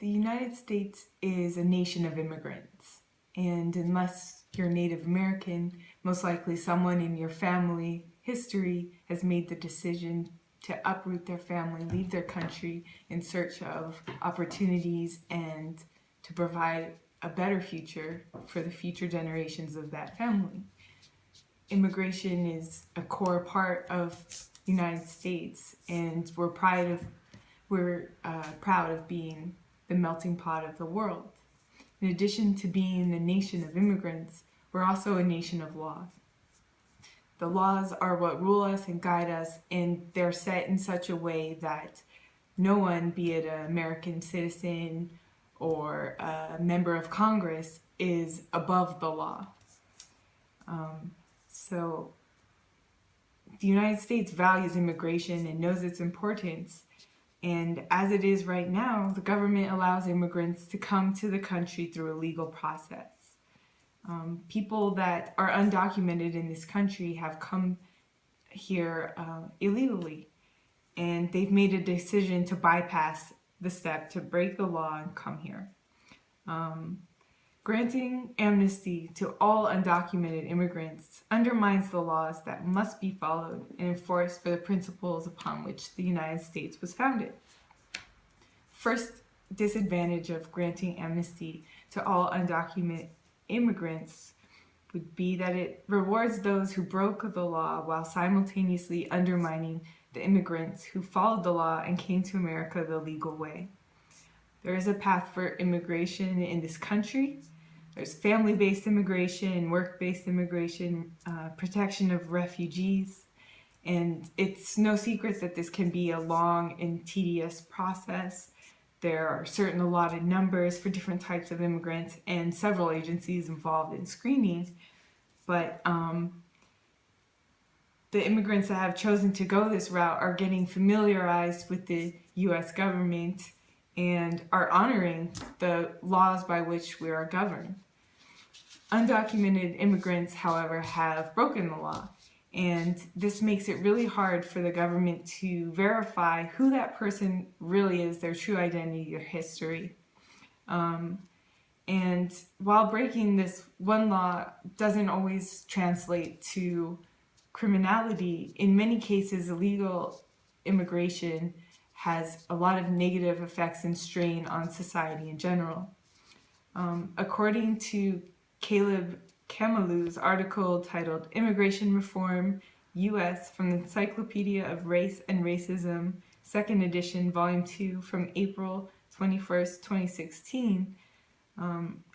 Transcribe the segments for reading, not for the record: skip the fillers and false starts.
The United States is a nation of immigrants, and unless you're Native American, most likely someone in your family history has made the decision to uproot their family, leave their country in search of opportunities and to provide a better future for the future generations of that family. Immigration is a core part of the United States, and we're proud of being the melting pot of the world. In addition to being a nation of immigrants, we're also a nation of laws. The laws are what rule us and guide us, and they're set in such a way that no one, be it an American citizen or a member of Congress, is above the law. So the United States values immigration and knows its importance. And as it is right now, the government allows immigrants to come to the country through a legal process. People that are undocumented in this country have come here illegally, and they've made a decision to bypass the step to break the law and come here. Granting amnesty to all undocumented immigrants undermines the laws that must be followed and enforced for the principles upon which the United States was founded. First disadvantage of granting amnesty to all undocumented immigrants would be that it rewards those who broke the law while simultaneously undermining the immigrants who followed the law and came to America the legal way. There is a path for immigration in this country. There's family-based immigration, work-based immigration, protection of refugees, and it's no secret that this can be a long and tedious process. There are certain allotted numbers for different types of immigrants and several agencies involved in screening, but the immigrants that have chosen to go this route are getting familiarized with the U.S. government and are honoring the laws by which we are governed. Undocumented immigrants, however, have broken the law, and this makes it really hard for the government to verify who that person really is, their true identity, their history. And while breaking this one law doesn't always translate to criminality, in many cases illegal immigration has a lot of negative effects and strain on society in general. According to Caleb Camalou's article titled Immigration Reform U.S. from the Encyclopedia of Race and Racism, 2nd edition, Volume 2, from April 21st, 2016,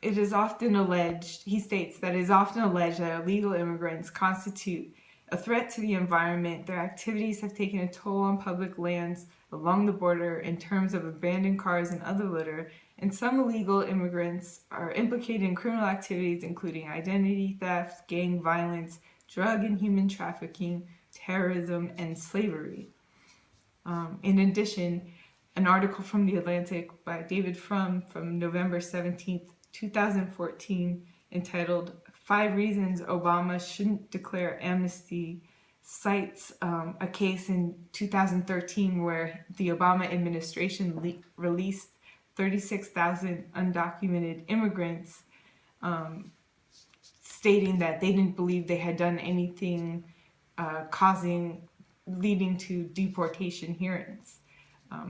it is often alleged, he states that it is often alleged that illegal immigrants constitute a threat to the environment. Their activities have taken a toll on public lands along the border in terms of abandoned cars and other litter, and some illegal immigrants are implicated in criminal activities including identity theft, gang violence, drug and human trafficking, terrorism, and slavery. In addition, an article from The Atlantic by David Frum from November 17th, 2014, entitled 5 Reasons Obama Shouldn't Declare Amnesty, cites a case in 2013 where the Obama administration released 36,000 undocumented immigrants, stating that they didn't believe they had done anything leading to deportation hearings.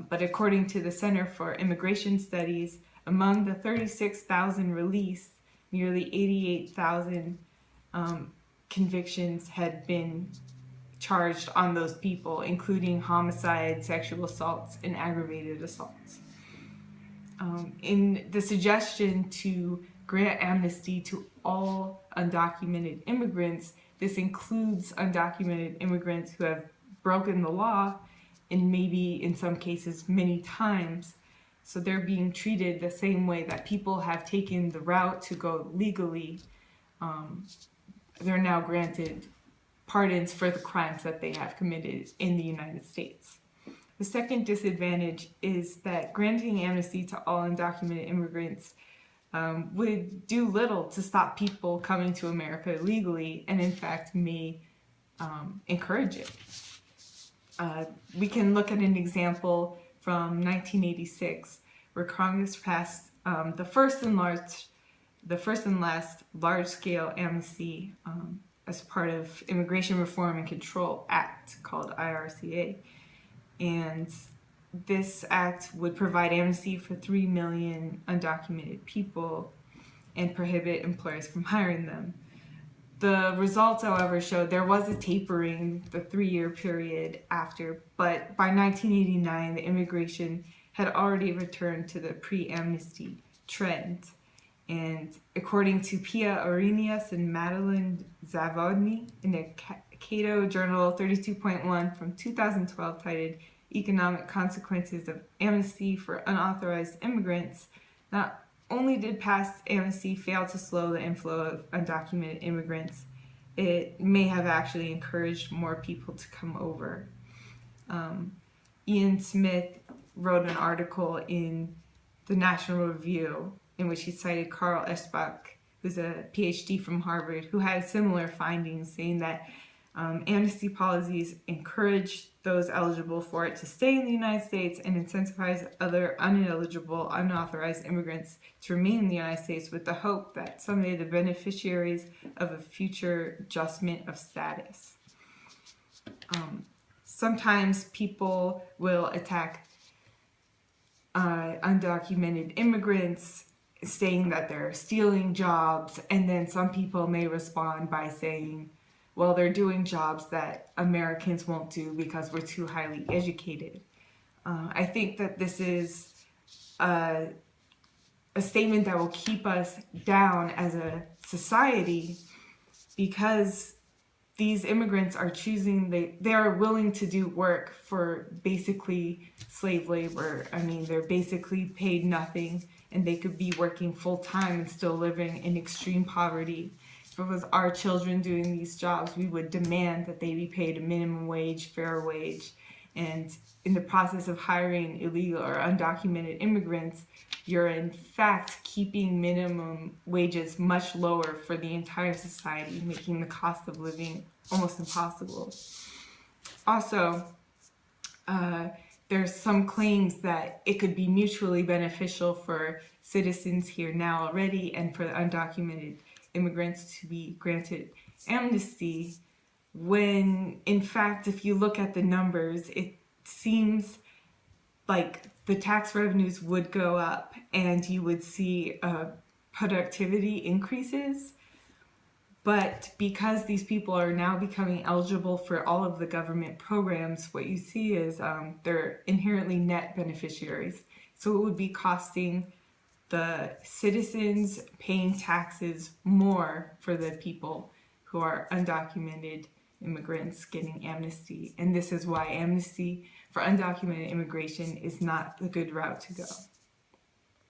But according to the Center for Immigration Studies, among the 36,000 released, nearly 88,000 convictions had been charged on those people, including homicide, sexual assaults, and aggravated assaults. In the suggestion to grant amnesty to all undocumented immigrants, this includes undocumented immigrants who have broken the law, and maybe in some cases many times. So they're being treated the same way that people have taken the route to go legally. They're now granted pardons for the crimes that they have committed in the United States. The second disadvantage is that granting amnesty to all undocumented immigrants would do little to stop people coming to America illegally, and in fact may encourage it. We can look at an example from 1986, where Congress passed the first and last large-scale amnesty as part of Immigration Reform and Control Act called IRCA. And this act would provide amnesty for 3 million undocumented people and prohibit employers from hiring them. The results, however, showed there was a tapering the 3-year period after, but by 1989, the immigration had already returned to the pre-amnesty trend. And according to Pia Arrhenius and Madeline Zavodny in the Cato Journal 32.1 from 2012 titled Economic Consequences of Amnesty for Unauthorized Immigrants, not only did past amnesty fail to slow the inflow of undocumented immigrants, it may have actually encouraged more people to come over. Ian Smith wrote an article in the National Review in which he cited Carl Eschbach, who's a PhD from Harvard, who had similar findings, saying that amnesty policies encourage those eligible for it to stay in the United States and incentivize other ineligible, unauthorized immigrants to remain in the United States with the hope that someday the beneficiaries of a future adjustment of status. Sometimes people will attack undocumented immigrants, saying that they're stealing jobs, and then some people may respond by saying, well, they're doing jobs that Americans won't do because we're too highly educated. I think that this is a statement that will keep us down as a society, because these immigrants are choosing, they are willing to do work for basically slave labor. I mean, they're basically paid nothing, and they could be working full time and still living in extreme poverty. If it was our children doing these jobs, we would demand that they be paid a minimum wage, fair wage. And in the process of hiring illegal or undocumented immigrants, you're in fact keeping minimum wages much lower for the entire society, making the cost of living almost impossible. Also, there's some claims that it could be mutually beneficial for citizens here now already and for the undocumented immigrants to be granted amnesty, when in fact, if you look at the numbers, it seems like the tax revenues would go up and you would see productivity increases. But because these people are now becoming eligible for all of the government programs, what you see is they're inherently net beneficiaries. So it would be costing the citizens paying taxes more for the people who are undocumented immigrants getting amnesty. And this is why amnesty for undocumented immigration is not the good route to go.